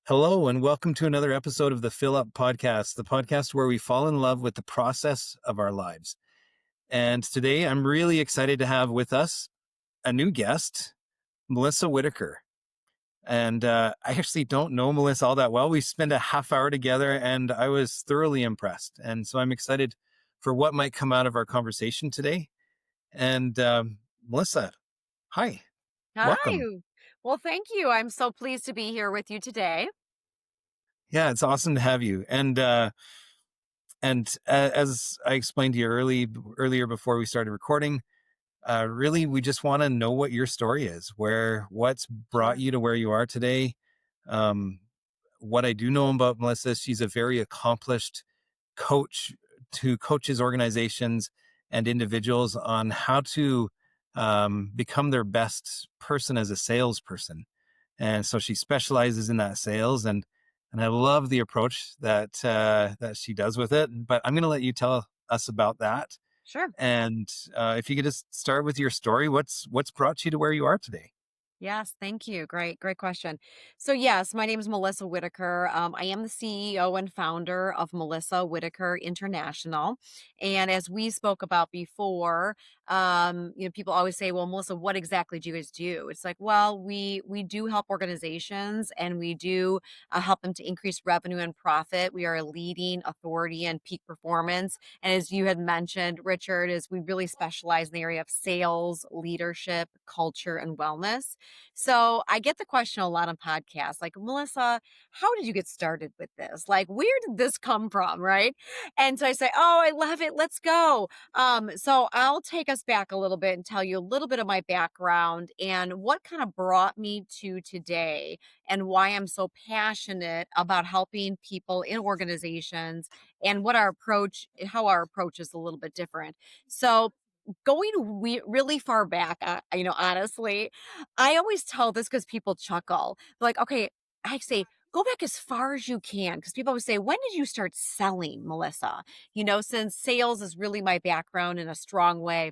Hello, and welcome to another episode of the Fill Up Podcast, the podcast where we fall in love with the process of our lives. And today I'm really excited to have with us a new guest, Melissa Whitaker. And I actually don't know Melissa all that well. We spent a half hour together and I was thoroughly impressed. And so I'm excited for what might come out of our conversation today. And Melissa, hi, welcome. Hi. Well, thank you. I'm so pleased to be here with you today. Yeah, it's awesome to have you. And as I explained to you earlier before we started recording, really, we just want to know what your story is, what's brought Sure. you to where you are today. Um, what I do know about Melissa, she's a very accomplished coach to coaches, organizations, and individuals on how to become their best person as a salesperson. And so she specializes in that sales, and I love the approach that she does with it. But I'm going to let you tell us about that. Sure. And if you could just start with your story, what's brought you to where you are today? Yes, thank you. Great question. So, yes, my name is Melissa Whitaker. I am the CEO and founder of Melissa Whitaker International. And as we spoke about before, people always say, "Well, Melissa, what exactly do you guys do?" It's like, well, we do help organizations, and we do help them to increase revenue and profit. We are a leading authority in peak performance, and as you had mentioned, Richard, is we really specialize in the area of sales, leadership, culture, and wellness. So I get the question a lot on podcasts like, Melissa, how did you get started with this? Like, where did this come from? Right. And so I say, oh, I love it. Let's go. So I'll take us back a little bit and tell you a little bit of my background and what kind of brought me to today and why I'm so passionate about helping people in organizations and how our approach is a little bit different. So going really far back, honestly, I always tell this because people chuckle. Like, okay, I say, go back as far as you can. Because people always say, when did you start selling, Melissa? Since sales is really my background in a strong way.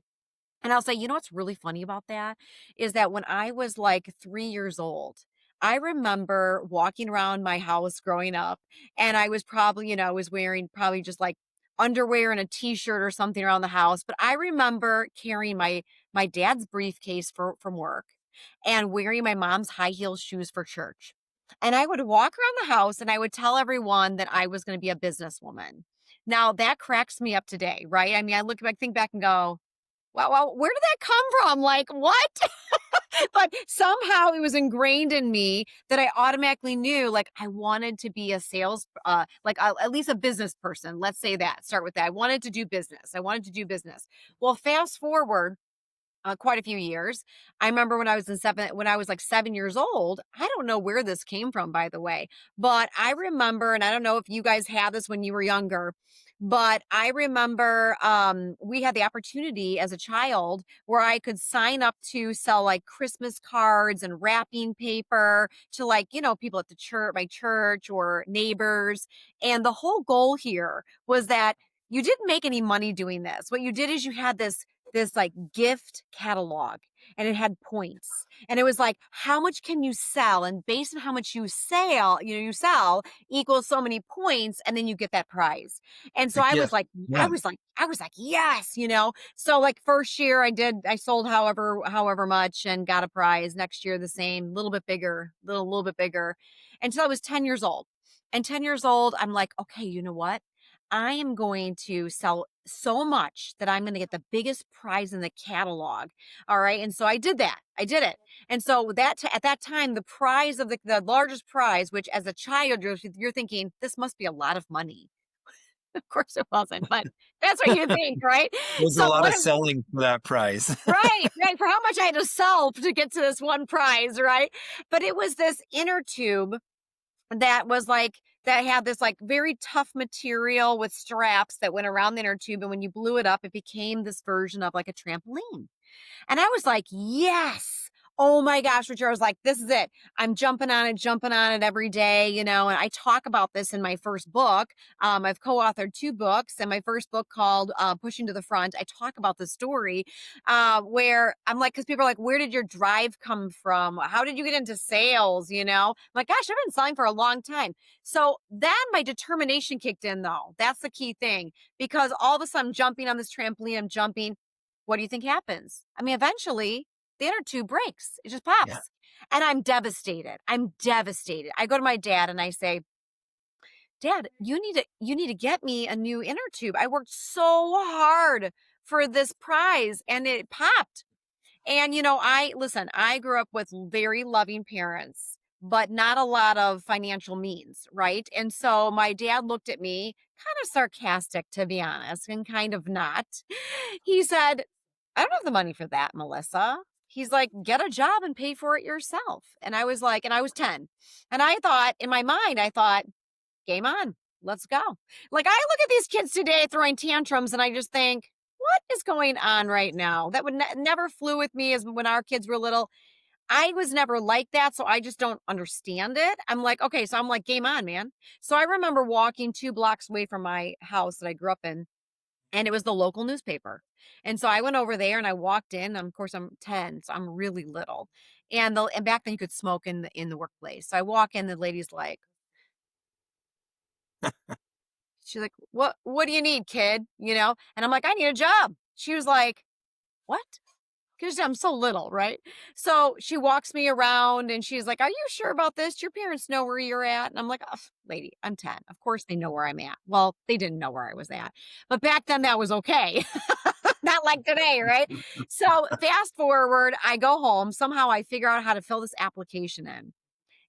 And I'll say, what's really funny about that is that when I was like 3 years old, I remember walking around my house growing up, and I was probably, was wearing probably just like underwear and a t-shirt or something around the house. But I remember carrying my dad's briefcase from work and wearing my mom's high heel shoes for church. And I would walk around the house and I would tell everyone that I was going to be a businesswoman. Now that cracks me up today, right? I mean, I look back, think back and go, well, where did that come from? Like, what? But somehow it was ingrained in me that I automatically knew, like, I wanted to be a sales, at least a business person. Let's say that. Start with that. I wanted to do business. I wanted to do business. Well, fast forward quite a few years. I remember when I was like 7 years old. I don't know where this came from, by the way, but I remember, and I don't know if you guys had this when you were younger, but I remember we had the opportunity as a child where I could sign up to sell like Christmas cards and wrapping paper to like, people at the church, my church or neighbors. And the whole goal here was that you didn't make any money doing this. What you did is you had this like gift catalog and it had points and it was like how much can you sell, and based on how much you sell equals so many points, and then you get that prize. And so A gift. Yeah. I was like yes, so like first year I sold however much and got a prize. Next year the same, little bit bigger, little bit bigger, until I was 10 years old. And 10 years old I'm like, okay, you know what, I am going to sell so much that I'm going to get the biggest prize in the catalog. All right. And so I did that. I did it. And so at that time, the prize of the largest prize, which as a child, you're thinking, this must be a lot of money. Of course it wasn't, but that's what you think, right? There's a So lot what of selling for that prize. right, for how much I had to sell to get to this one prize, right? But it was this inner tube that had this like very tough material with straps that went around the inner tube. And when you blew it up, it became this version of like a trampoline. And I was like, yes. Oh my gosh, Richard, I was like, this is it. I'm jumping on it every day, you know, and I talk about this in my first book. I've co-authored 2 books, and my first book called Pushing to the Front. I talk about the story where I'm like, because people are like, where did your drive come from? How did you get into sales? You know, I'm like, gosh, I've been selling for a long time. So then my determination kicked in, though. That's the key thing, because all of a sudden I'm jumping on this trampoline, I'm jumping. What do you think happens? I mean, eventually the inner tube breaks. It just Yeah. pops. And I'm devastated. I'm devastated. I go to my dad and I say, "Dad, you need to get me a new inner tube. I worked so hard for this prize and it popped." And you know, I grew up with very loving parents, but not a lot of financial means, right? And so my dad looked at me kind of sarcastic, to be honest, and kind of not. He said, "I don't have the money for that, Melissa." He's like, "Get a job and pay for it yourself." And I was like, and I was 10. And I thought, in my mind, I thought, game on, let's go. Like, I look at these kids today throwing tantrums and I just think, what is going on right now? That would never flew with me as when our kids were little. I was never like that, so I just don't understand it. I'm like, okay, so I'm like, game on, man. So I remember walking 2 blocks away from my house that I grew up in, and it was the local newspaper. And so I went over there and I walked in. Of course, I'm 10, so I'm really little. And back then you could smoke in the workplace. So I walk in, the lady's like, she's like, what do you need, kid? You know? And I'm like, I need a job. She was like, what? Because I'm so little, right? So she walks me around and she's like, "Are you sure about this? Your parents know where you're at?" And I'm like, "Ugh, lady, I'm 10. Of course they know where I'm at." Well, they didn't know where I was at. But back then that was okay. Not like today, right? So fast forward, I go home. Somehow I figure out how to fill this application in.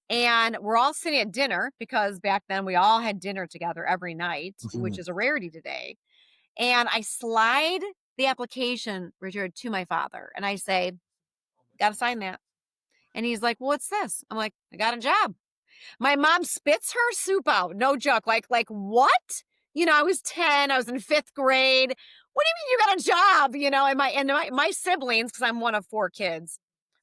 And we're all sitting at dinner because back then we all had dinner together every night, which Mhm. is a rarity today. And I slide the application, Richard, to my father. And I say, "Gotta sign that." And he's like, "Well, what's this?" I'm like, "I got a job." My mom spits her soup out. No joke. Like what? You know, I was 10, I was in 5th grade. What do you mean you got a job? You know, and my siblings, because I'm one of 4 kids,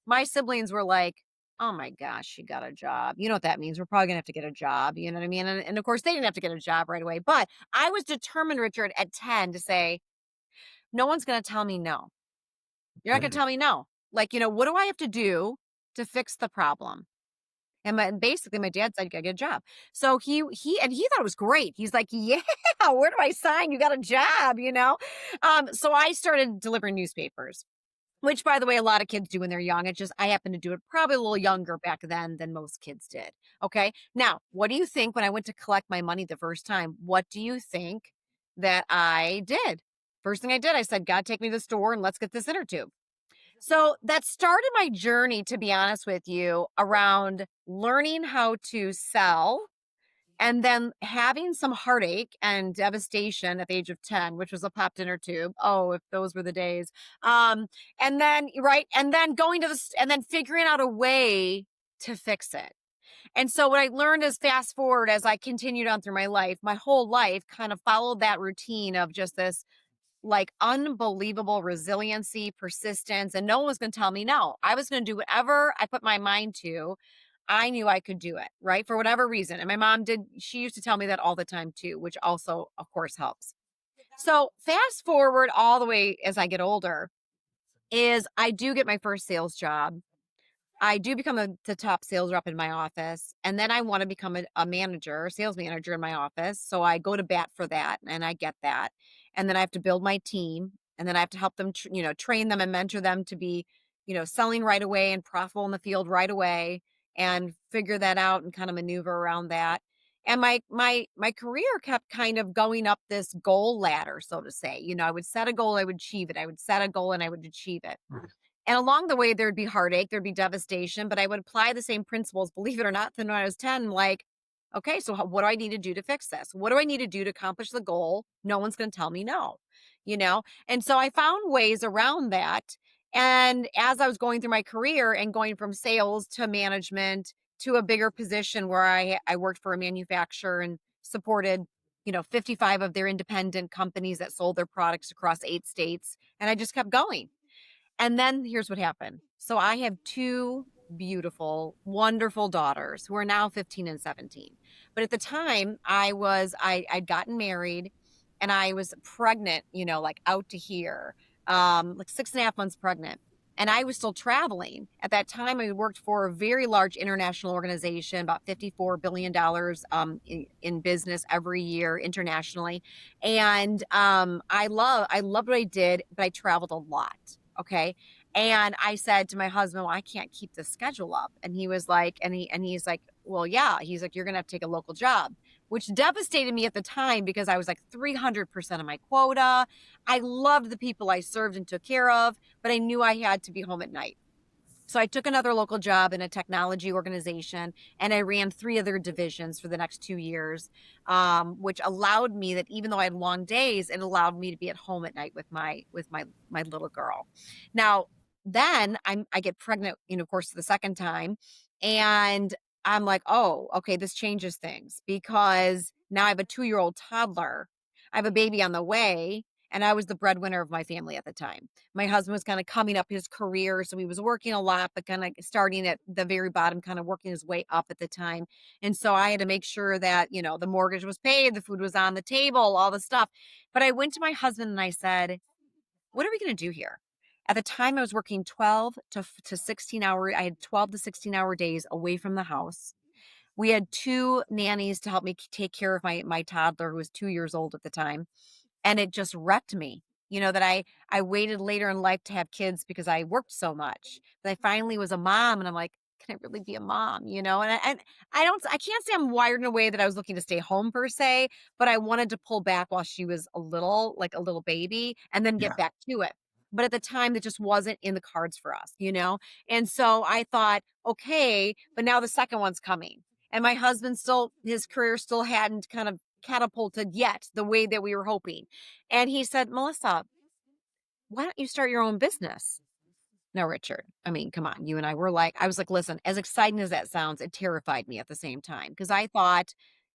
my siblings were like, "Oh my gosh, she got a job." You know what that means? We're probably gonna have to get a job. You know what I mean? And of course they didn't have to get a job right away. But I was determined, Richard, at 10 to say, no one's gonna tell me no. You're not gonna Right. tell me no. Like, you know, what do I have to do to fix the problem? And basically my dad said, "You gotta get a job." So he thought it was great. He's like, "Yeah, where do I sign? You got a job, you know?" So I started delivering newspapers, which by the way, a lot of kids do when they're young. It's just I happen to do it probably a little younger back then than most kids did. Okay. Now, what do you think when I went to collect my money the first time? What do you think that I did? First thing I did, I said, "God, take me to the store and let's get this inner tube." So that started my journey, to be honest with you, around learning how to sell and then having some heartache and devastation at the age of 10, which was a pop dinner tube. Oh, if those were the days. And then, right. And then going to this and then figuring out a way to fix it. And so what I learned is fast forward as I continued on through my life, my whole life kind of followed that routine of just this like unbelievable resiliency, persistence, and no one was going to tell me no. I was going to do whatever I put my mind to. I knew I could do it, right? For whatever reason. And my mom did, she used to tell me that all the time too, which also, of course, helps. So, fast forward all the way as I get older, is I do get my first sales job. I do become the top sales rep in my office, and then I wanna become a manager, sales manager in my office, so I go to bat for that, and I get that, and then I have to build my team, and then I have to help them, train them and mentor them to be, selling right away and profitable in the field right away, and figure that out and kinda maneuver around that, and my career kept kind of going up this goal ladder, so to say. I would set a goal, I would achieve it, I would set a goal, and I would achieve it. Right. And along the way, there'd be heartache, there'd be devastation, but I would apply the same principles, believe it or not, than when I was 10. Like, okay, so what do I need to do to fix this? What do I need to do to accomplish the goal? No one's going to tell me no, you know? And so I found ways around that. And as I was going through my career and going from sales to management to a bigger position where I worked for a manufacturer and supported, 55 of their independent companies that sold their products across 8 states. And I just kept going. And then here's what happened. So I have 2 beautiful, wonderful daughters who are now 15 and 17. But at the time, I'd gotten married and I was pregnant, like out to here, like 6.5 months pregnant. And I was still traveling. At that time, I worked for a very large international organization, about $54 billion in business every year internationally. And I loved what I did, but I traveled a lot. Okay. And I said to my husband, well, I can't keep the schedule up. And he was like, he's like, well, yeah. He's like, you're gonna have to take a local job, which devastated me at the time because I was like 300% of my quota. I loved the people I served and took care of, but I knew I had to be home at night. So I took another local job in a technology organization and I ran 3 other divisions for the next 2 years, which allowed me that even though I had long days, it allowed me to be at home at night with my little girl. Now, then I get pregnant, of course, the second time. And I'm like, oh, okay, this changes things because now I have a 2-year-old toddler. I have a baby on the way. And I was the breadwinner of my family at the time. My husband was kind of coming up his career, so he was working a lot, but kind of starting at the very bottom, kind of working his way up at the time. And so I had to make sure that, the mortgage was paid, the food was on the table, all the stuff. But I went to my husband and I said, what are we going to do here? At the time, I was working 12 to 16 hour. I had 12 to 16-hour days away from the house. We had 2 nannies to help me take care of my toddler who was 2 years old at the time. And it just wrecked me, that I waited later in life to have kids because I worked so much. But I finally was a mom and I'm like, can I really be a mom, And I can't say I'm wired in a way that I was looking to stay home per se, but I wanted to pull back while she was like a little baby and then get Yeah. back to it. But at the time, that just wasn't in the cards for us. And so I thought, okay, but now the second one's coming. And my husband his career still hadn't kind of catapulted yet the way that we were hoping. And he said, Melissa, why don't you start your own business? No, Richard. I mean, come on. You and I were like, I was like, listen, as exciting as that sounds, it terrified me at the same time because I thought,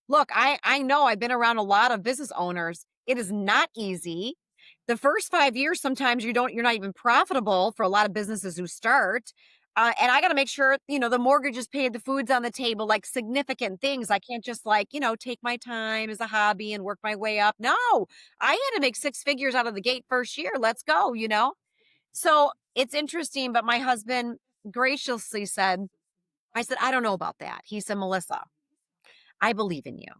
look, I know I've been around a lot of business owners. It is not easy. The first 5 years, sometimes you're not even profitable for a lot of businesses who start. And I got to make sure, the mortgage is paid, the food's on the table, like significant things. I can't just like, take my time as a hobby and work my way up. No, I had to make 6 figures out of the gate first year. Let's go. So it's interesting, but my husband graciously said, I said, I don't know about that. He said, Melissa, I believe in you.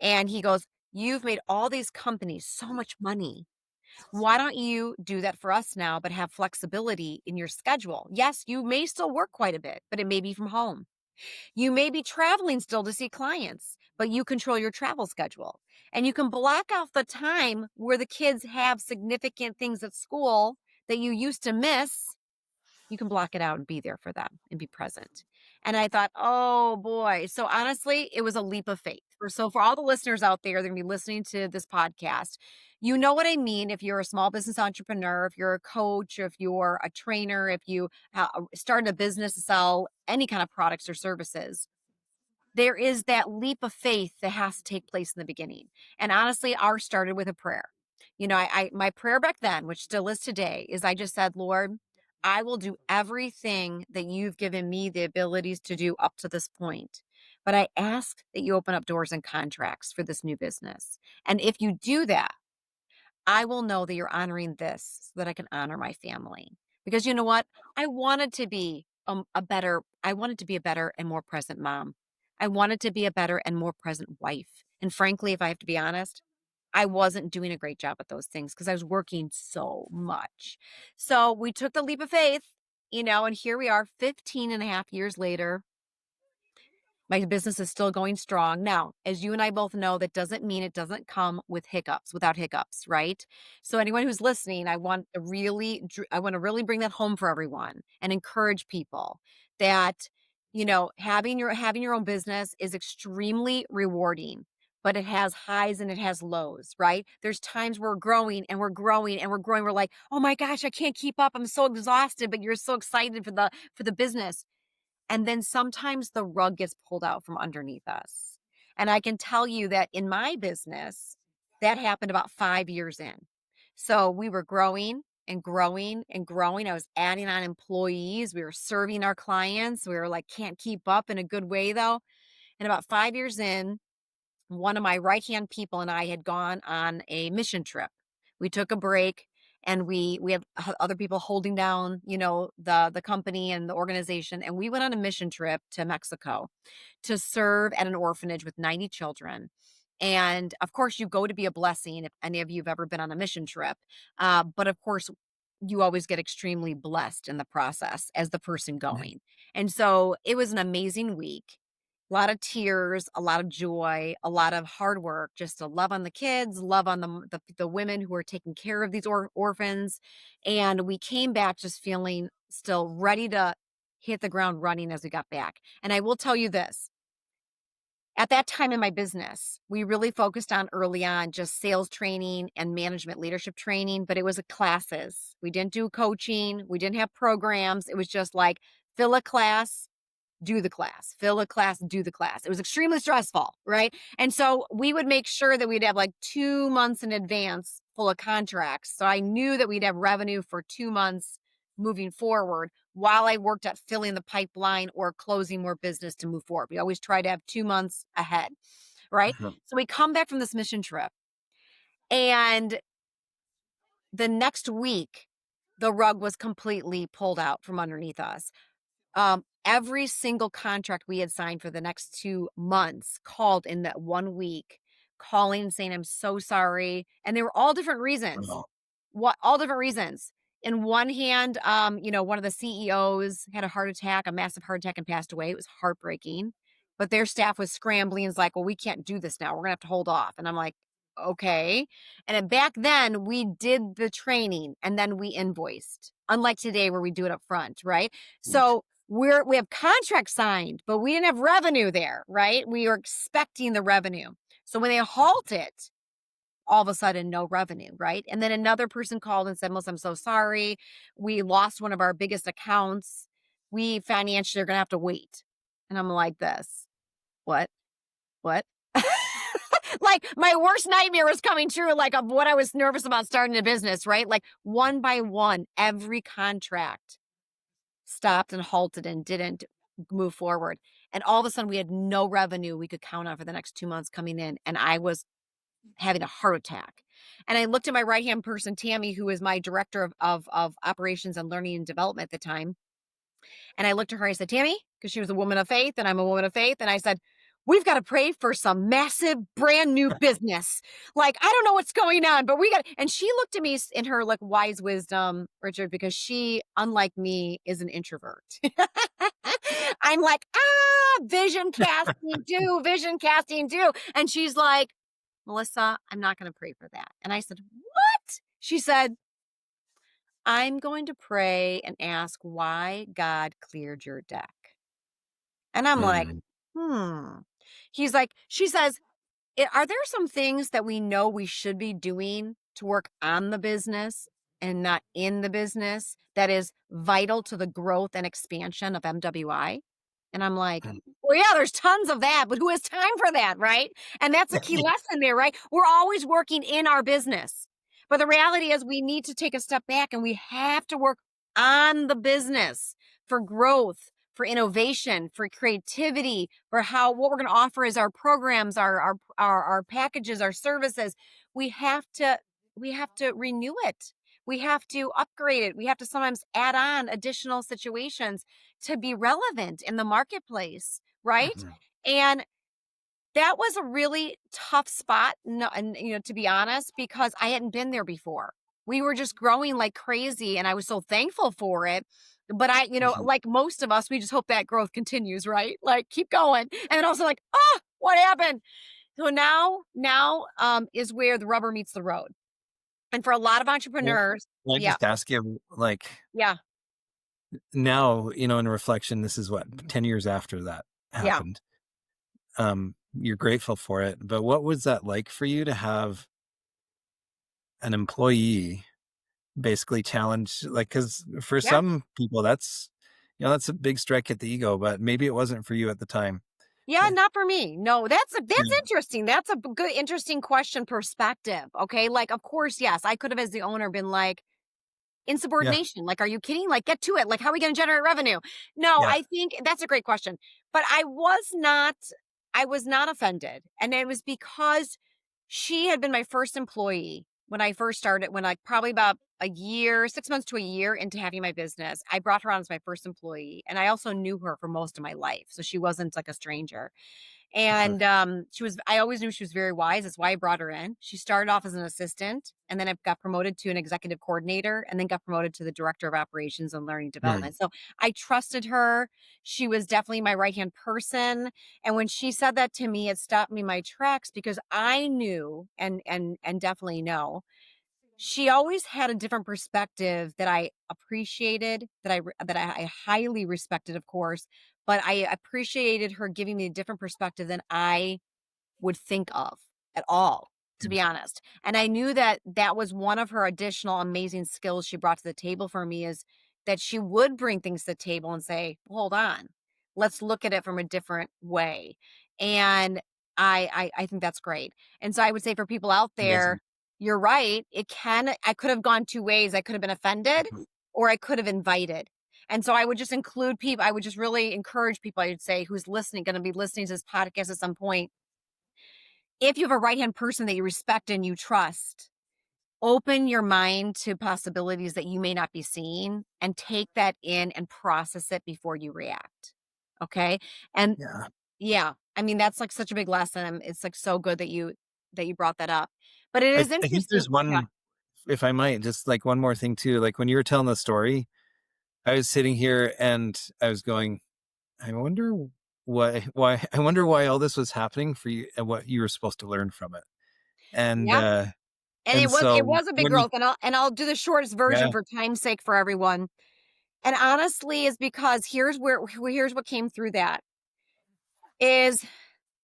And he goes, you've made all these companies so much money. Why don't you do that for us now, but have flexibility in your schedule? Yes, you may still work quite a bit, but it may be from home. You may be traveling still to see clients, but you control your travel schedule. And you can block off the time where the kids have significant things at school that you used to miss. You can block it out and be there for them and be present. And I thought, oh boy. So honestly, it was a leap of faith. For all the listeners out there that are going to be listening to this podcast, you know what I mean. If you're a small business entrepreneur, if you're a coach, if you're a trainer, if you start a business to sell any kind of products or services, there is that leap of faith that has to take place in the beginning. And honestly, ours started with a prayer. My prayer back then, which still is today, is I just said, Lord, I will do everything that you've given me the abilities to do up to this point. But I ask that you open up doors and contracts for this new business. And if you do that, I will know that you're honoring this so that I can honor my family. Because you know what? I wanted to be a better and more present mom. I wanted to be a better and more present wife. And frankly, if I have to be honest, I wasn't doing a great job at those things because I was working so much. So we took the leap of faith, and here we are 15 and a half years later. My business is still going strong. Now, as you and I both know, that doesn't mean it doesn't come without hiccups, right? So anyone who's listening, I want to really bring that home for everyone and encourage people that, having your own business is extremely rewarding, but it has highs and it has lows, right? There's times we're growing and we're growing and we're growing. We're like, oh my gosh, I can't keep up. I'm so exhausted, but you're so excited for the business. And then sometimes the rug gets pulled out from underneath us. And I can tell you that in my business, that happened about 5 years in. So we were growing. and growing and growing. I was adding on employees. We were serving our clients. We were like, can't keep up in a good way though. And about 5 years in, one of my right hand people and I had gone on a mission trip. We took a break and we had other people holding down, the company and the organization, and we went on a mission trip to Mexico to serve at an orphanage with 90 children. And of course, you go to be a blessing if any of you have ever been on a mission trip. But of course, you always get extremely blessed in the process as the person going. And so it was an amazing week. A lot of tears, a lot of joy, a lot of hard work just to love on the kids, love on the women who are taking care of these orphans. And we came back just feeling still ready to hit the ground running as we got back. And I will tell you this, at that time in my business, we really focused on early on just sales training and management leadership training, but it was classes. We didn't do coaching, we didn't have programs. It was just like fill a class, do the class, fill a class, do the class. It was extremely stressful, right? And so we would make sure that we'd have like 2 months in advance full of contracts. So I knew that we'd have revenue for 2 months moving forward while I worked at filling the pipeline or closing more business to move forward. We always try to have 2 months ahead, right? Mhm. So we come back from this mission trip, and the next week, the rug was completely pulled out from underneath us. Every single contract we had signed for the next 2 months called in that one week, calling and saying, I'm so sorry. And they were all different reasons. Wow. What all different reasons. In one hand, one of the CEOs had a heart attack, a massive heart attack, and passed away. It was heartbreaking. But their staff was scrambling. It's like, well, we can't do this now. We're gonna have to hold off. And I'm like, okay. And then back then we did the training and then we invoiced. Unlike today where we do it up front, right? Yes. So we have contracts signed, but we didn't have revenue there, right? We were expecting the revenue. So when they halt it, all of a sudden no revenue, right? And then another person called and said, Melissa, I'm so sorry. We lost one of our biggest accounts. We financially are gonna have to wait. And I'm like this. What? What? Like my worst nightmare was coming true, like of what I was nervous about starting a business, right? Like one by one, every contract stopped and halted and didn't move forward. And all of a sudden we had no revenue we could count on for the next 2 months coming in. And I was having a heart attack. And I looked at my right hand person, Tammy, who was my director of operations and learning and development at the time. And I looked at her, I said, Tammy, because she was a woman of faith and I'm a woman of faith. And I said, we've got to pray for some massive brand new business. Like, I don't know what's going on, but we got, and she looked at me in her like wise wisdom, Richard, because she, unlike me, is an introvert. I'm like, vision casting, do. And she's like, Melissa, I'm not going to pray for that. And I said, what? She said, I'm going to pray and ask why God cleared your deck. And I'm like, Mm. hmm. She says, Are there some things that we know we should be doing to work on the business and not in the business that is vital to the growth and expansion of MWI? And I'm like, Mm. well, yeah, there's tons of that, but who has time for that, right? And that's a key lesson there, right? We're always working in our business. But the reality is we need to take a step back and we have to work on the business for growth, for innovation, for creativity, for what we're going to offer is our programs, our packages, our services. We have to renew it. We have to upgrade it. We have to sometimes add on additional situations to be relevant in the marketplace, right? Mhm. And that was a really tough spot, no, and to be honest, because I hadn't been there before. We were just growing like crazy, and I was so thankful for it. But Mhm. like most of us, we just hope that growth continues, right? Like keep going, and then also like, oh, what happened? So now is where the rubber meets the road, and for a lot of Well, entrepreneurs, can I yeah, just ask you, like, yeah, now, in reflection, this is what, 10 years after that yeah. happened. You're grateful for it, but what was that like for you to have an employee basically challenge, like, because for Yeah. some people that's a big strike at the ego, but maybe it wasn't for you at the time. Yeah, Eh, not for me. No, that's yeah. interesting. That's a good, interesting question perspective. Okay. Like, of course, yes, I could have, as the owner, been like, Yeah. insubordination. Like, are you kidding? Like, get to it. Like, how are we going to generate revenue? No, Yeah. I think that's a great question. But I was not offended. And it was because she had been my first employee when I first started, when like probably about a year, 6 months to a year into having my business. I brought her on as my first employee. And I also knew her for most of my life. So she wasn't like a stranger. Mhm. And, I always knew she was very wise. That's why I brought her in. She started off as an assistant and then I got promoted to an executive coordinator and then got promoted to the director of operations and learning Mm. development. So I trusted her. She was definitely my right-hand person. And when she said that to me, it stopped me in my tracks because I knew and definitely know she always had a different perspective that I appreciated, that I highly respected, of course, but I appreciated her giving me a different perspective than I would think of at all, to Mm. be honest. And I knew that that was one of her additional amazing skills she brought to the table for me is that she would bring things to the table and say, "Hold on. Let's look at it from a different way." And I think that's great. And so I would say for people out Amazing. there, you're right. I could have gone two ways. I could have been offended Mhm. or I could have invited. And so I would just include people. I would just really encourage people, I would say, who's listening, going to be listening to this podcast at some point, if you have a right-hand person that you respect and you trust, open your mind to possibilities that you may not be seeing and take that in and process it before you react. Okay? And Yeah. yeah, I mean that's like such a big lesson. It's like so good that you brought that up. But it is I think interesting. there's Yeah. one, if I might, just like one more thing too. Like when you were telling the story, I was sitting here and I was going, I wonder I wonder why all this was happening for you and what you were supposed to learn from it. And Yeah. And it so was a big when you growth and I'll do the shortest version yeah, for time's sake for everyone. And honestly is because here's what came through that is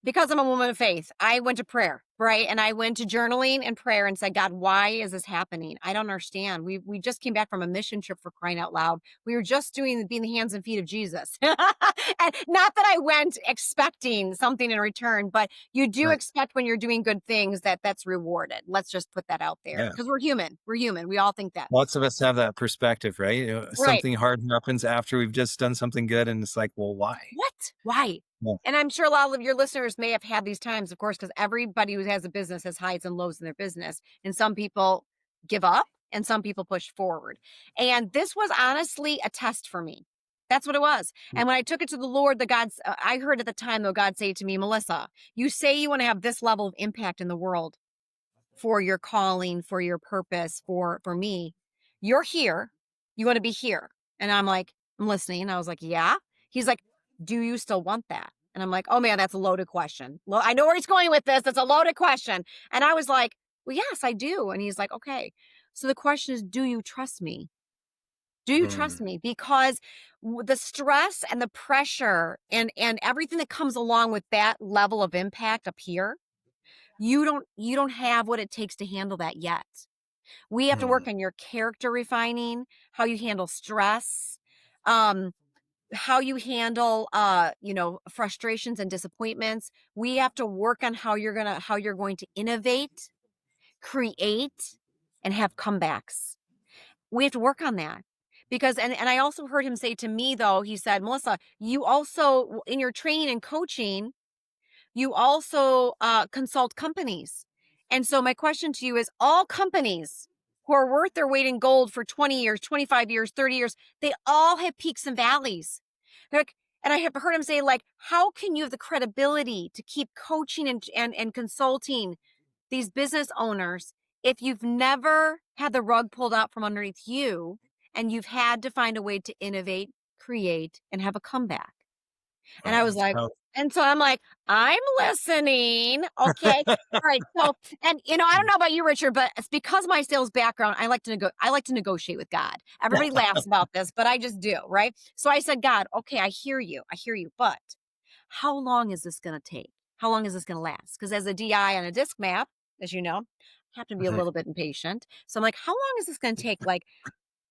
because I'm a woman of faith, I went to prayer, right? And I went to journaling and prayer and said, God, why is this happening? I don't understand. We just came back from a mission trip for crying out loud. We were just being the hands and feet of Jesus. And not that I went expecting something in return, but you do right. expect when you're doing good things that that's rewarded. Let's just put that out there Yeah. because we're human. We're human. We all think that. Lots of us have that perspective, right? Right. Something hard happens after we've just done something good and it's like, well, why? What? Why? Yeah. And I'm sure a lot of your listeners may have had these times, of course, because everybody who has a business has highs and lows in their business. And some people give up and some people push forward. And this was honestly a test for me. That's what it was. And when I took it to the Lord, I heard at the time, though, God say to me, Melissa, you say you want to have this level of impact in the world for your calling, for your purpose, for me. You're here. You want to be here. And I'm like, I'm listening. I was like, yeah. He's like, do you still want that? And I'm like, oh man, that's a loaded question. Well, I know where he's going with this. That's a loaded question. And I was like, well, yes, I do. And he's like, okay. So the question is, do you trust me? Do you trust Mm. me? Because the stress and the pressure and everything that comes along with that level of impact up here, you don't have what it takes to handle that yet. We have to Mm. work on your character refining, how you handle stress, um, how you handle frustrations and disappointments. We have to work on how you're going to innovate, create, and have comebacks. We have to work on that. Because and I also heard him say to me though, he said, Melissa, you also in your training and coaching, you also consult companies. And so, my question to you is all companies who are worth their weight in gold for 20 years, 25 years, 30 years, they all have peaks and valleys. Like, and I have heard him say, like, how can you have the credibility to keep coaching and consulting these business owners if you've never had the rug pulled out from underneath you and you've had to find a way to innovate, create, and have a comeback? And I Oh, was that's like, powerful. and so I'm like, I'm listening. Okay. All right. So, and I don't know about you, Richard, but it's because of my sales background, I like to negotiate with God. Everybody laughs about this, but I just do, right? So I said, God, okay, I hear you. I hear you. But how long is this going to take? How long is this going to last? Because as a DI on a disc map, as you know, I have to be a Mhm. little bit impatient. So I'm like, how long is this going to take? Like,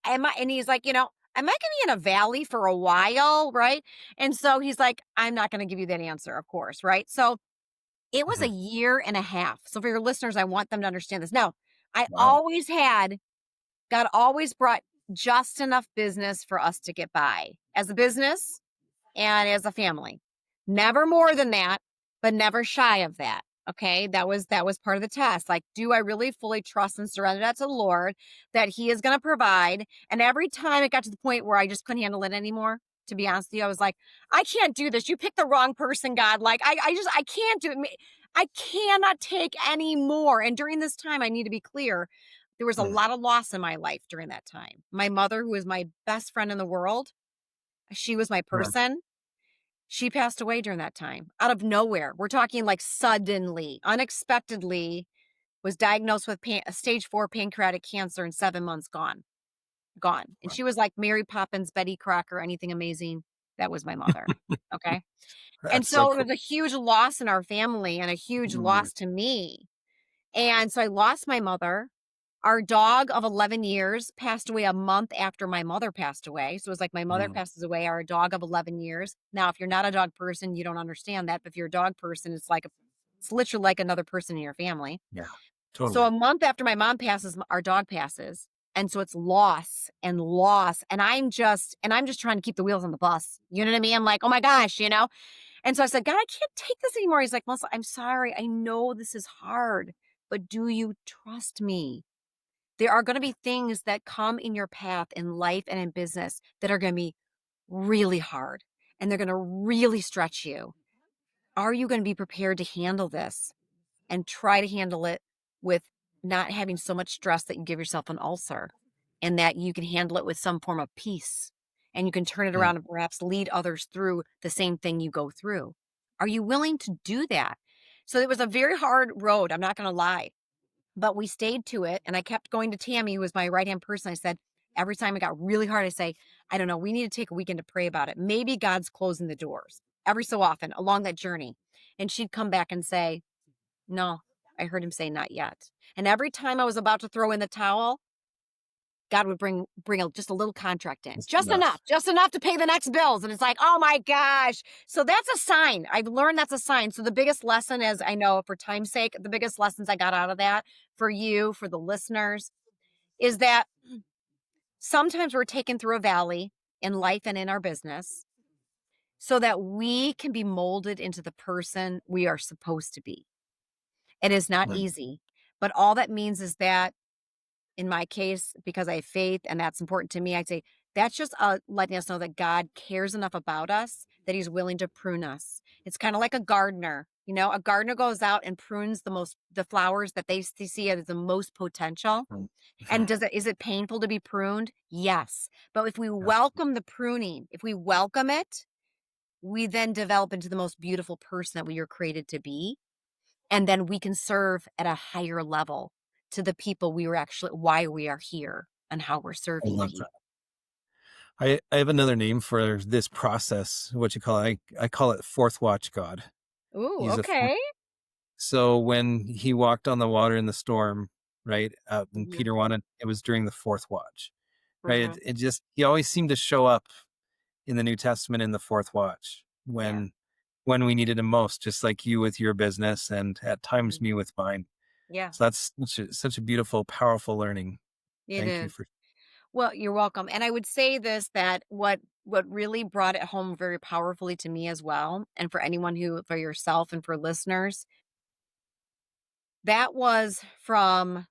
and he's like, am I gonna be in a valley for a while? Right. And so he's like, I'm not gonna give you that answer, of course, right? So it was a Mhm. year and a half. So for your listeners, I want them to understand this. Now, I Wow. always had God always brought just enough business for us to get by as a business and as a family. Never more than that, but never shy of that. Okay. That was part of the test. Like, do I really fully trust and surrender that to the Lord that He is going to provide? And every time it got to the point where I just couldn't handle it anymore, to be honest with you, I was like, I can't do this. You picked the wrong person, God. Like, I can't do it. I cannot take any more. And during this time, I need to be clear. There was a Mm, lot of loss in my life during that time. My mother, who was my best friend in the world, she was my mm, person. She passed away during that time out of nowhere. We're talking like suddenly, unexpectedly, was diagnosed with stage 4 pancreatic cancer in 7 months, gone, gone. And wow. she was like Mary Poppins, Betty Crocker, anything amazing. That was my mother. Okay. And That's so so it cool. was a huge loss in our family and a huge Mm, loss to me. And so I lost my mother. Our dog of 11 years passed away a month after my mother passed away. So it was like my mother mm, passes away, our dog of 11 years. Now, if you're not a dog person, you don't understand that. But if you're a dog person, it's literally like another person in your family. yeah, So totally. a month after my mom passes, our dog passes. And so it's loss and loss. And I'm just trying to keep the wheels on the bus. You know what I mean? I'm like, oh my gosh, you know? And so I said, God, I can't take this anymore. He's like, Melissa, I'm sorry. I know this is hard, but do you trust me? There are going to be things that come in your path in life and in business that are going to be really hard and they're going to really stretch you. Are you going to be prepared to handle this and try to handle it with not having so much stress that you give yourself an ulcer and that you can handle it with some form of peace and you can turn it Mm, around and perhaps lead others through the same thing you go through? Are you willing to do that? So it was a very hard road. I'm not going to lie. But we stayed to it, and I kept going to Tammy, who was my right-hand person. I said, every time it got really hard, I say, I don't know, we need to take a weekend to pray about it. Maybe God's closing the doors every so often along that journey. And she'd come back and say, no, I heard Him say, not yet. And every time I was about to throw in the towel, God would bring just a little contract in, just enough. just enough to pay the next bills. And it's like, oh my gosh. So that's a sign. I've learned that's a sign. So the biggest lesson is, I know for time's sake, the biggest lessons I got out of that for you, for the listeners, is that sometimes we're taken through a valley in life and in our business so that we can be molded into the person we are supposed to be. It is not Mm, easy, but all that means is that in my case, because I have faith and that's important to me, I'd say that's just letting us know that God cares enough about us that He's willing to prune us. It's kind of like a gardener. You know, a gardener goes out and prunes the flowers that they see as the most potential. mm, And mhm. is it painful to be pruned? Yes. But if we Yes. welcome the pruning, if we welcome it, we then develop into the most beautiful person that we were created to be. And then we can serve at a higher level to the people we were actually why we are here and how we're I serving love people. that. I have another name for this process. What you call it? I call it fourth watch God. Ooh, He's a fourth. okay. So when he walked on the water in the storm, right? And Mhm, Peter wanted it was during the fourth watch, right? mhm. It just he always seemed to show up in the New Testament in the fourth watch Yeah. when we needed him most, just like you with your business and at times Mhm. me with mine. Yeah, So that's such a beautiful, powerful learning. it Thank you is. for Well, you're welcome. And I would say this, that what really brought it home very powerfully to me as well, and for anyone who for yourself and for listeners, that was from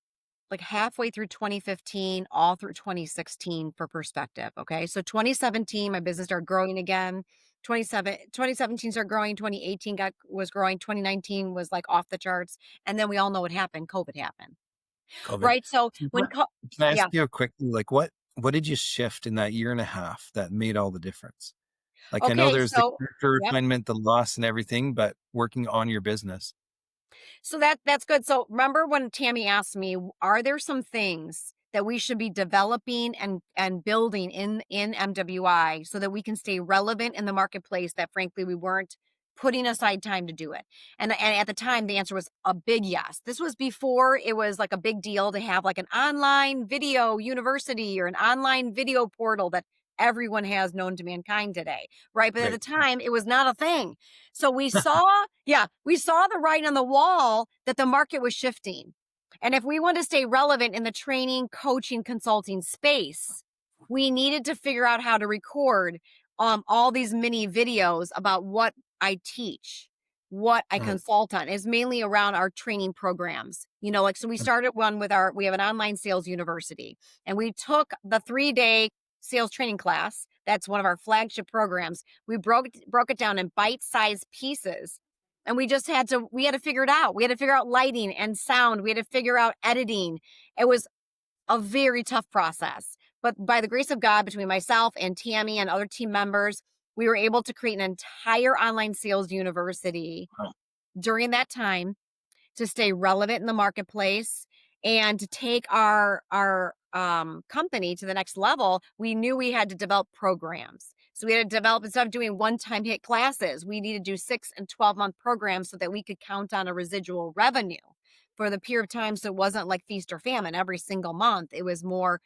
like halfway through 2015, all through 2016 for perspective. Okay. So 2017, my business started growing again. 2017 started growing. 2018 was growing. 2019 was like off the charts. And then we all know what happened. COVID happened. COVID. Right. So So when, can I ask yeah. you a quick like what did you shift in that year and a half that made all the difference? Like I know Okay. there's the So, character yep. refinement, the loss and everything, but working on your business. So that's good. So remember when Tammy asked me, are there some things that we should be developing and building in MWI so that we can stay relevant in the marketplace that frankly we weren't putting aside time to do it. And at the time the answer was a big yes. This was before it was like a big deal to have like an online video university or an online video portal that everyone has known to mankind today, right? But at the Right. time it was not a thing. So we saw the writing on the wall that the market was shifting. And if we want to stay relevant in the training, coaching, consulting space, we needed to figure out how to record all these mini videos about what I teach, what I Mhm. consult on. Is mainly around our training programs. Like, so we started one with we have an online sales university, and we took the 3-day sales training class. That's one of our flagship programs. We broke it down in bite-sized pieces. And we had to figure it out. We had to figure out lighting and sound. We had to figure out editing. It was a very tough process. But by the grace of God, between myself and Tammy and other team members, we were able to create an entire online sales university Wow. during that time to stay relevant in the marketplace and to take our company to the next level. We knew we had to develop programs. So we had to develop, instead of doing one-time hit classes, we needed to do 6 and 12-month programs so that we could count on a residual revenue for the period of time. So it wasn't like feast or famine every single month. It was more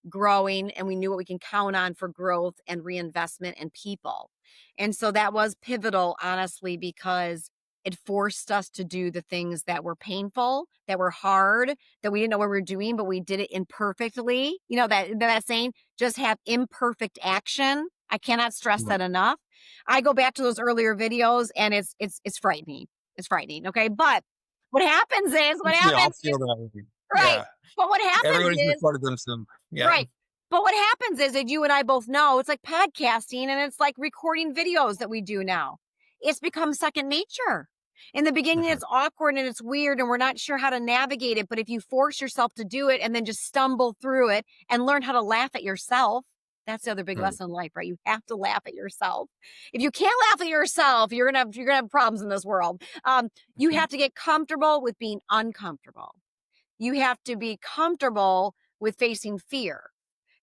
growing, and we knew what we can count on for growth and reinvestment in people. And so that was pivotal, honestly, because it forced us to do the things that were painful, that were hard, that we didn't know what we were doing, but we did it imperfectly. That saying, just have imperfect action. I cannot stress Mhm. that enough. I go back to those earlier videos, and it's frightening. It's frightening. Okay. But what We all happens is feel that way. right. Yeah. But what happens Everybody's is recorded them some. Yeah. right. But what happens is that you and I both know it's like podcasting and it's like recording videos that we do now. It's become second nature. In the beginning, Mhm. it's awkward and it's weird and we're not sure how to navigate it. But if you force yourself to do it and then just stumble through it and learn how to laugh at yourself, that's the other big Mhm. lesson in life, right? You have to laugh at yourself. If you can't laugh at yourself, you're gonna have problems in this world. You Mhm. have to get comfortable with being uncomfortable. You have to be comfortable with facing fear,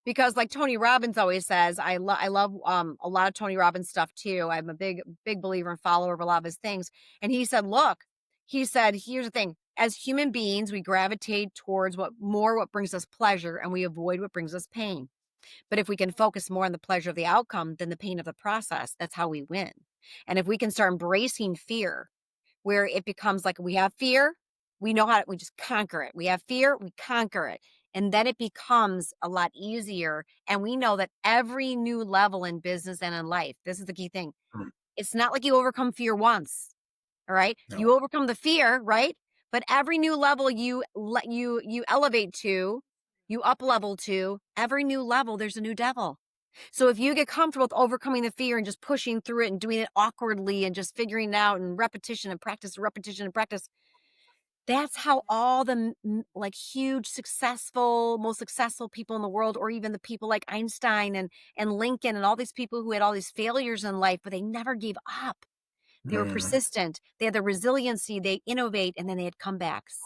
because like Tony Robbins always says, I love a lot of Tony Robbins stuff too. I'm a big believer and follower of a lot of his things. And he said, look, he said, here's the thing. As human beings, we gravitate towards what brings us pleasure, and we avoid what brings us pain. But if we can focus more on the pleasure of the outcome than the pain of the process, that's how we win. And if we can start embracing fear, where it becomes like, we have fear, we just conquer it. We have fear, we conquer it. And then it becomes a lot easier. And we know that every new level in business and in life, this is the key thing. Mhm. It's not like you overcome fear once. All right. No. You overcome the fear, right? But every new level you elevate to, you up level to, every new level, there's a new devil. So if you get comfortable with overcoming the fear and just pushing through it and doing it awkwardly and just figuring it out and repetition and practice, that's how all the like huge, most successful people in the world, or even the people like Einstein and Lincoln and all these people who had all these failures in life, but they never gave up. They were Mhm. persistent. They had the resiliency. They innovate, and then they had comebacks.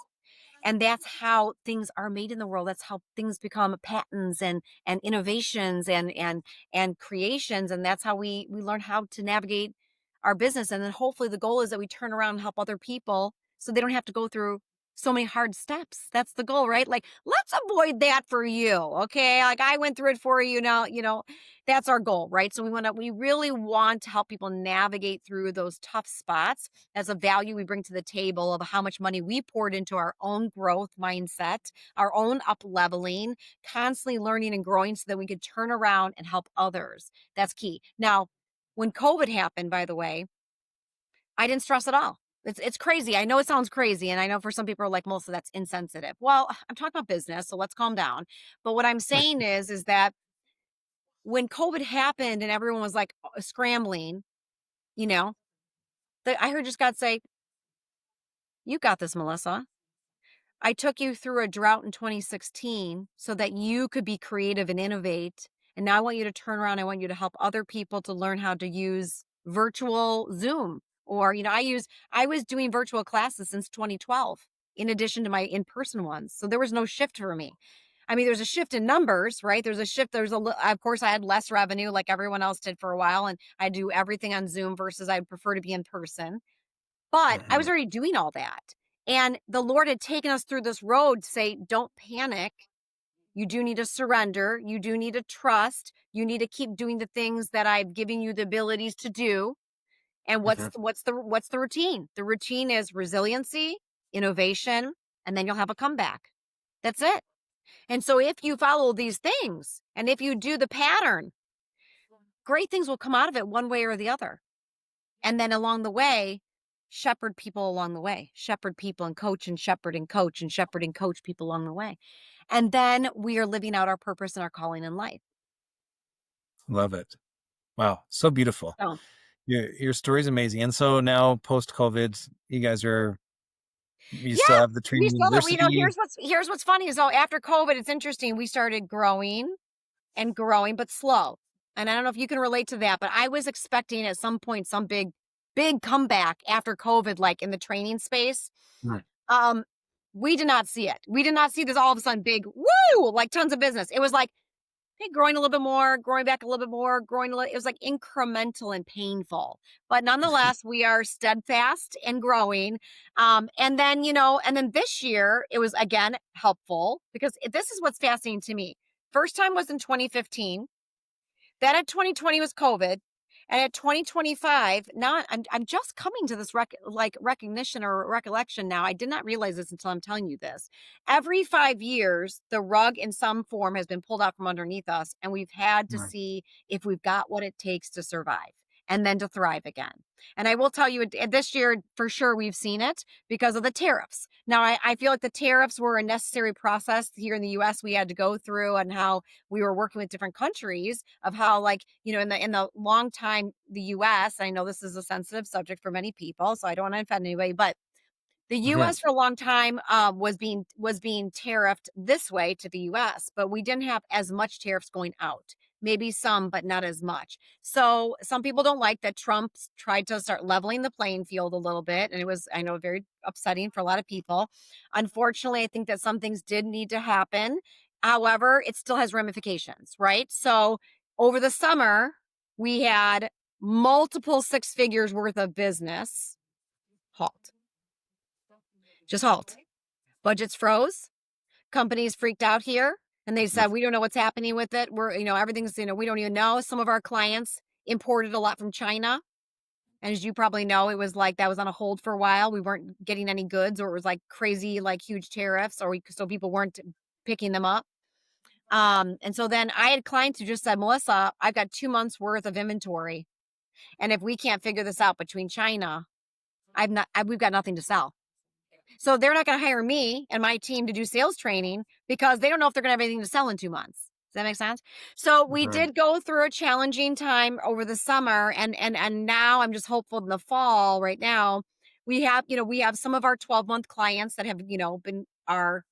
And that's how things are made in the world. That's how things become patents and innovations and creations. And that's how we learn how to navigate our business. And then hopefully the goal is that we turn around and help other people so they don't have to go through so many hard steps. That's the goal, right? Like, let's avoid that for you. Okay. Like, I went through it for you. Now, that's our goal, right? So we really want to help people navigate through those tough spots as a value we bring to the table of how much money we poured into our own growth mindset, our own up leveling, constantly learning and growing so that we could turn around and help others. That's key. Now, when COVID happened, by the way, I didn't stress at all. It's crazy. I know it sounds crazy. And I know for some people are like, Melissa, that's insensitive. Well, I'm talking about business, so let's calm down. But what I'm saying is that when COVID happened and everyone was like scrambling, you know, I heard just God say, you got this, Melissa. I took you through a drought in 2016 so that you could be creative and innovate. And now I want you to turn around. I want you to help other people to learn how to use virtual Zoom. Or, I was doing virtual classes since 2012, in addition to my in person ones. So there was no shift for me. I mean, there's a shift in numbers, right? There's a shift. Of course, I had less revenue like everyone else did for a while. And I do everything on Zoom versus I'd prefer to be in person. But I was Mhm. already doing all that. And the Lord had taken us through this road to say, don't panic. You do need to surrender. You do need to trust. You need to keep doing the things that I've given you the abilities to do. And Mhm. what's the routine? The routine is resiliency, innovation, and then you'll have a comeback. That's it. And so if you follow these things and if you do the pattern, great things will come out of it one way or the other. And then along the way, shepherd people along the way, shepherd people and coach and shepherd and coach and shepherd and coach people along the way. And then we are living out our purpose and our calling in life. Love it. Wow, so beautiful. So, Your story's amazing. And so now post COVID, you yeah, still have the we training still have, university. here's what's funny is, after COVID, it's interesting. We started growing and growing, but slow. And I don't know if you can relate to that, but I was expecting at some point some big comeback after COVID, like in the training space. Right. Um, we did not see it. We did not see this all of a sudden big woo, like tons of business. It was like, hey, growing a little bit more, growing back a little bit more, growing a little. It was like incremental and painful, but nonetheless, we are steadfast and growing. And then and then this year it was again helpful because this is what's fascinating to me. First time was in 2015. Then at 2020 was COVID. And at 2025, now I'm just coming to this recognition or recollection now. I did not realize this until I'm telling you this. Every 5 years, the rug in some form has been pulled out from underneath us, and we've had to Right. see if we've got what it takes to survive and then to thrive again. And I will tell you, this year for sure we've seen it because of the tariffs. Now I feel like the tariffs were a necessary process here in the U.S. we had to go through, and how we were working with different countries of how, like, in the long time, the US, I know this is a sensitive subject for many people, so I don't want to offend anybody, but the Right. US for a long time was being tariffed this way to the US, but we didn't have as much tariffs going out. Maybe some, but not as much. So some people don't like that Trump tried to start leveling the playing field a little bit. And it was, I know, very upsetting for a lot of people. Unfortunately, I think that some things did need to happen. However, it still has ramifications, right? So over the summer, we had multiple six figures worth of business halt. Just halt. Budgets froze. Companies freaked out here and they said, we don't know what's happening with it. Everything's, we don't even know. Some of our clients imported a lot from China. And as you probably know, it was like that was on a hold for a while. We weren't getting any goods, or it was like crazy, like huge tariffs, so people weren't picking them up. And so then I had clients who just said, Melissa, I've got 2 months worth of inventory. And if we can't figure this out between China, we've got nothing to sell. So they're not going to hire me and my team to do sales training because they don't know if they're going to have anything to sell in 2 months. Does that make sense? So we Right. did go through a challenging time over the summer, and now I'm just hopeful in the fall. Right now, we have some of our 12-month clients that have been our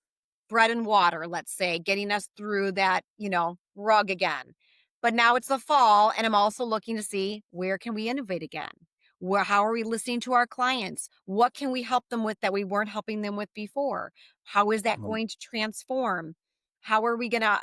bread and water, let's say, getting us through that rug again. But now it's the fall, and I'm also looking to see where can we innovate again. How are we listening to our clients? What can we help them with that we weren't helping them with before? How is that Right. going to transform? How are we gonna,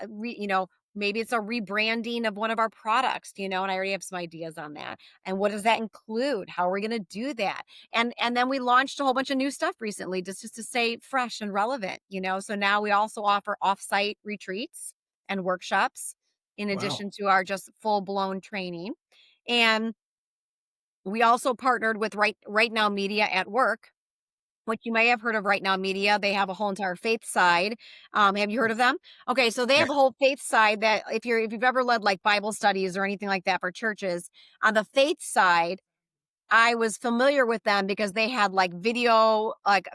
maybe it's a rebranding of one of our products, and I already have some ideas on that. And what does that include? How are we gonna do that? And then we launched a whole bunch of new stuff recently, just to stay fresh and relevant. So now we also offer offsite retreats and workshops in Wow. addition to our just full-blown training. And we also partnered with Right Now Media at Work, which you may have heard of. Right Now Media, they have a whole entire faith side. Have you heard of them? Okay, so they Yeah. have a whole faith side that if you've ever led like Bible studies or anything like that for churches, on the faith side, I was familiar with them because they had like video, like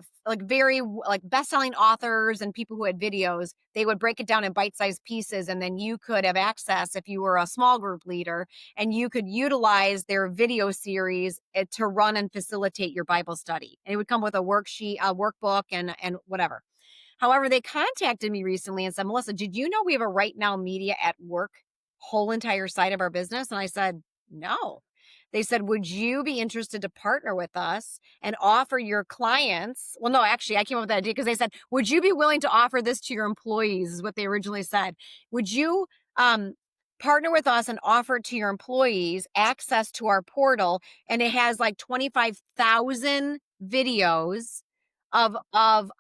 very like best-selling authors and people who had videos. They would break it down in bite-sized pieces, and then you could have access if you were a small group leader, and you could utilize their video series to run and facilitate your Bible study. And it would come with a worksheet, a workbook, and whatever. However, they contacted me recently and said, Melissa, did you know we have a Right Now Media at Work whole entire side of our business? And I said, no. They said, would you be interested to partner with us and offer your clients? Well, no, actually, I came up with that idea because they said, would you be willing to offer this to your employees? Is what they originally said. Would you partner with us and offer to your employees access to our portal? And it has like 25,000 videos of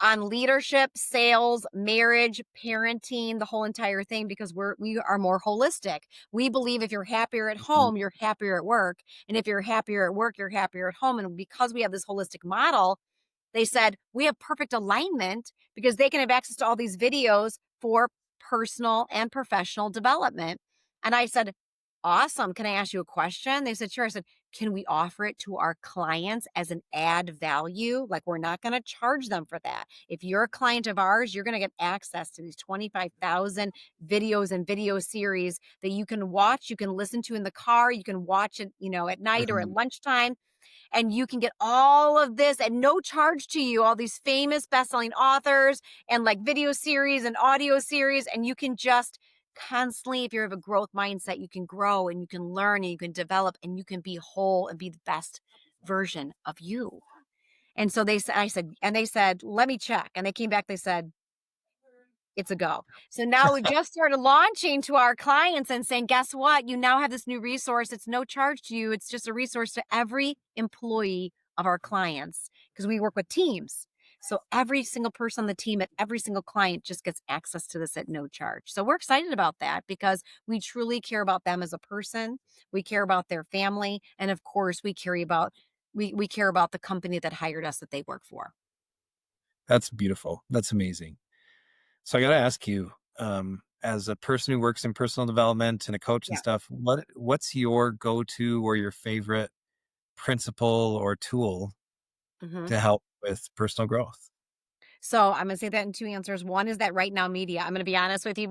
on leadership, sales, marriage, parenting, the whole entire thing, because we are more holistic. We believe if you're happier at Mhm. home, you're happier at work, and if you're happier at work, you're happier at home. And because we have this holistic model, they said we have perfect alignment because they can have access to all these videos for personal and professional development. And I said, awesome. Can I ask you a question? They said, sure. I said, can we offer it to our clients as an add value? Like, we're not going to charge them for that. If you're a client of ours, you're going to get access to these 25,000 videos and video series that you can watch, you can listen to in the car, you can watch it, at night or at Mhm. lunchtime, and you can get all of this at no charge to you, all these famous best-selling authors and like video series and audio series. And you can just constantly, if you have a growth mindset, you can grow and you can learn and you can develop and you can be whole and be the best version of you. And so I said, and they said, let me check. And they came back, they said, it's a go. So now we just started launching to our clients and saying, guess what? You now have this new resource. It's no charge to you. It's just a resource to every employee of our clients because we work with teams. So every single person on the team at every single client just gets access to this at no charge. So we're excited about that because we truly care about them as a person. We care about their family. And of course, we care about the company that hired us that they work for. That's beautiful. That's amazing. So I got to ask you, as a person who works in personal development and a coach and Yeah. stuff, what's your go-to or your favorite principle or tool Mhm. to help with personal growth? So I'm gonna say that in two answers. One is that right now media. I'm gonna be honest with you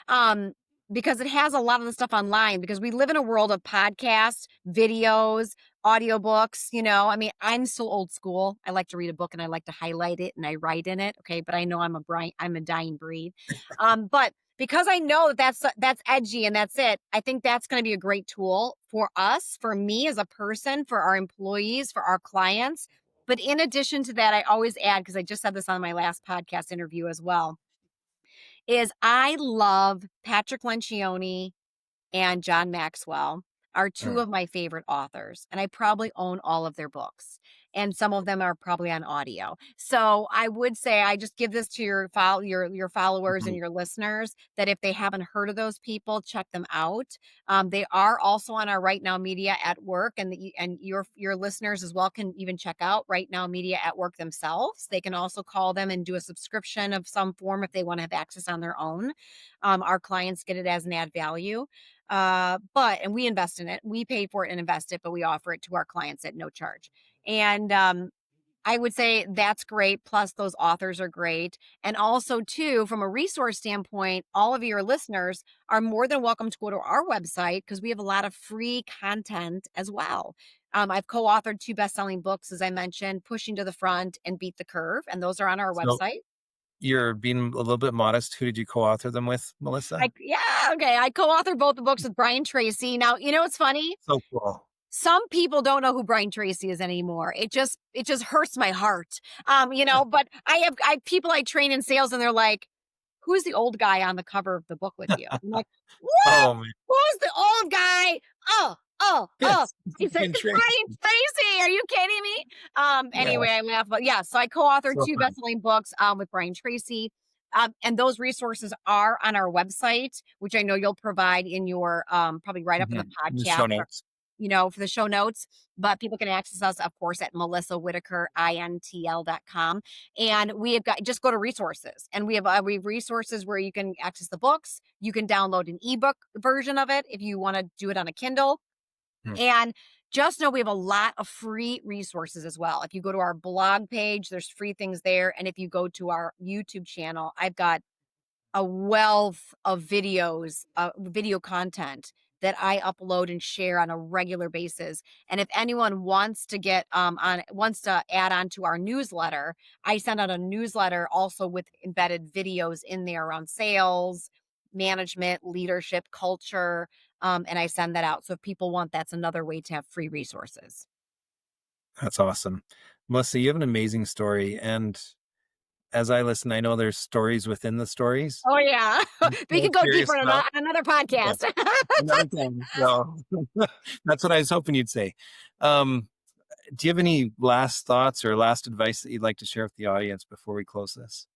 um because it has a lot of the stuff online because we live in a world of podcasts, videos, audiobooks, I mean, I'm still old school. I like to read a book and I like to highlight it and I write in it, okay? But I know I'm a dying breed. But because I know that that's edgy and that's it, I think that's going to be a great tool for us, for me as a person, for our employees, for our clients, but in addition to that, I always add, because I just said this on my last podcast interview as well, is I love Patrick Lencioni and John Maxwell are two Mm, of my favorite authors, and I probably own all of their books, and some of them are probably on audio. So I would say I just give this to your followers and mhm. your listeners that if they haven't heard of those people, check them out. They are also on our Right Now Media at Work, and your listeners as well can even check out Right Now Media at Work themselves. They can also call them and do a subscription of some form if they want to have access on their own. Our clients get it as an add value. And we invest in it. We pay for it and invest it, but we offer it to our clients at no charge. And I would say that's great. Plus, those authors are great. And also, too, from a resource standpoint, all of your listeners are more than welcome to go to our website because we have a lot of free content as well. I've co authored two best selling books, as I mentioned, Pushing to the Front and Beat the Curve. And those are on our So website. you're being a little bit modest. Who did you co-author them with, Melissa? Yeah, okay. I co authored both the books with Brian Tracy. Now, you know what's funny? So cool. Some people don't know who Brian Tracy is anymore. It just hurts my heart. But I have people I train in sales and they're like, "Who's the old guy on the cover of the book with you?" I'm like, "What? Oh man, Who's the old guy?" Oh, oh, oh. yes, He said, Brian "It's Tracy. Brian Tracy. Are you kidding me?" Yeah, Anyway, I laugh, but yeah, so I co-authored so two funny. best-selling books with Brian Tracy. And those resources are on our website, which I know you'll provide in your probably right up in the Mhm. The podcast show or notes. for the show notes. But people can access us, of course, at Melissa Whitaker, INTL.com. And we have got just go to resources. And we have resources where you can access the books. You can download an ebook version of it if you want to do it on a Kindle. Mm, And just know we have a lot of free resources as well. If you go to our blog page, there's free things there. And if you go to our YouTube channel, I've got a wealth of videos, video content that I upload and share on a regular basis. And if anyone wants to add on to our newsletter, I send out a newsletter also with embedded videos in there around sales, management, leadership, culture, and I send that out. So if people want, that's another way to have free resources. that's awesome. Melissa, you have an amazing story. And as I listen, I know there's stories within the stories. Oh yeah, I'm we so can go deeper curious on about another yeah, podcast. another time. So that's what I was hoping you'd say. Um, do you have any last thoughts or last advice that you'd like to share with the audience before we close this?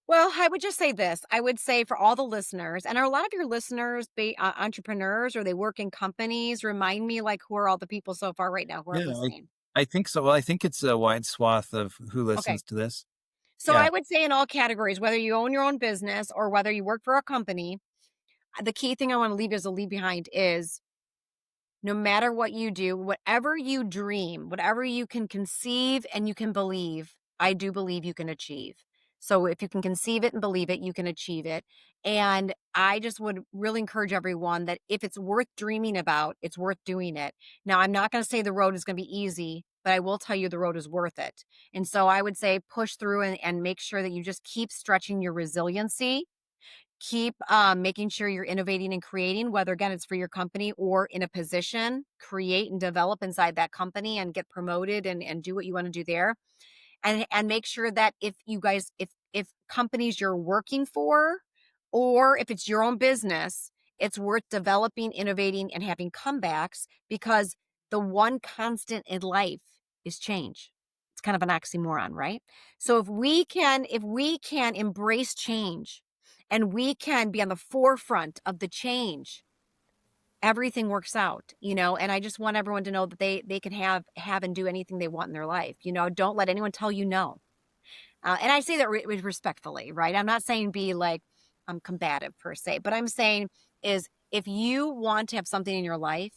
Well, I would just say this. I would say for all the listeners, and are a lot of your listeners entrepreneurs or they work in companies? Remind me, like, who are all the people so far right now who are Yeah, listening? I think so. Well, I think it's a wide swath of who Okay. listens to this. So I Yeah. would say in all categories, whether you own your own business or whether you work for a company, the key thing I want to leave as a leave behind is no matter what you do, whatever you dream, whatever you can conceive and you can believe, I do believe you can achieve. So if you can conceive it and believe it, you can achieve it. And I just would really encourage everyone that if it's worth dreaming about, it's worth doing it. Now, I'm not going to say the road is going to be easy, but I will tell you the road is worth it. And so I would say push through and make sure that you just keep stretching your resiliency. Keep making sure you're innovating and creating, whether again it's for your company or in a position, create and develop inside that company and get promoted and do what you want to do there. And make sure that if you guys, if companies you're working for, or if it's your own business, it's worth developing, innovating, and having comebacks because the one constant in life is change. It's kind of an oxymoron, right? So if we can embrace change and we can be on the forefront of the change, everything works out, and I just want everyone to know that they can have and do anything they want in their life. Don't let anyone tell you no. And I say that respectfully, right? I'm not saying be like combative per se, but I'm saying is if you want to have something in your life,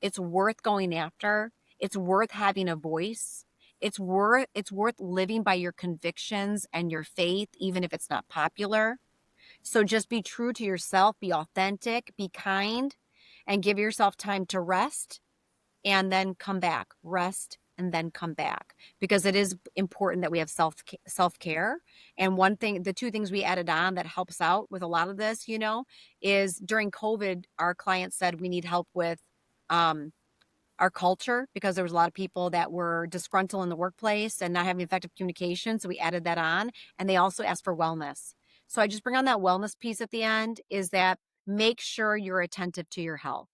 it's worth going after. It's worth having a voice. It's worth living by your convictions and your faith, even if it's not popular. So just be true to yourself, be authentic, be kind, and give yourself time to rest and then come back, rest and then come back because it is important that we have self-care. And one thing, the two things we added on that helps out with a lot of this, is during COVID, our clients said we need help with um, our culture because there was a lot of people that were disgruntled in the workplace and not having effective communication. So we added that on. And they also asked for wellness. So I just bring on that wellness piece at the end is that make sure you're attentive to your health.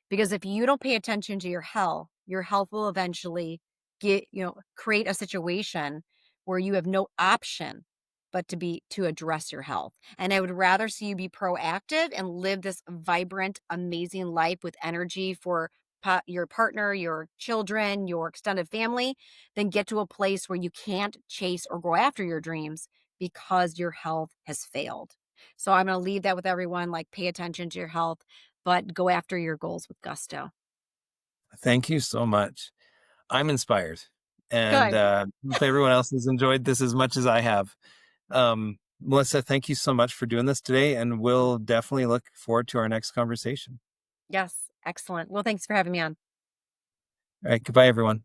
Because if you don't pay attention to your health will eventually create a situation where you have no option but to address your health. And I would rather see you be proactive and live this vibrant, amazing life with energy for your partner, your children, your extended family, than get to a place where you can't chase or go after your dreams because your health has failed. So I'm going to leave that with everyone, like pay attention to your health, but go after your goals with gusto. Thank you so much. I'm inspired. And Good. hope everyone else has enjoyed this as much as I have. Melissa, thank you so much for doing this today. And we'll definitely look forward to our next conversation. Yes. Excellent. Well, thanks for having me on. All right. Goodbye, everyone.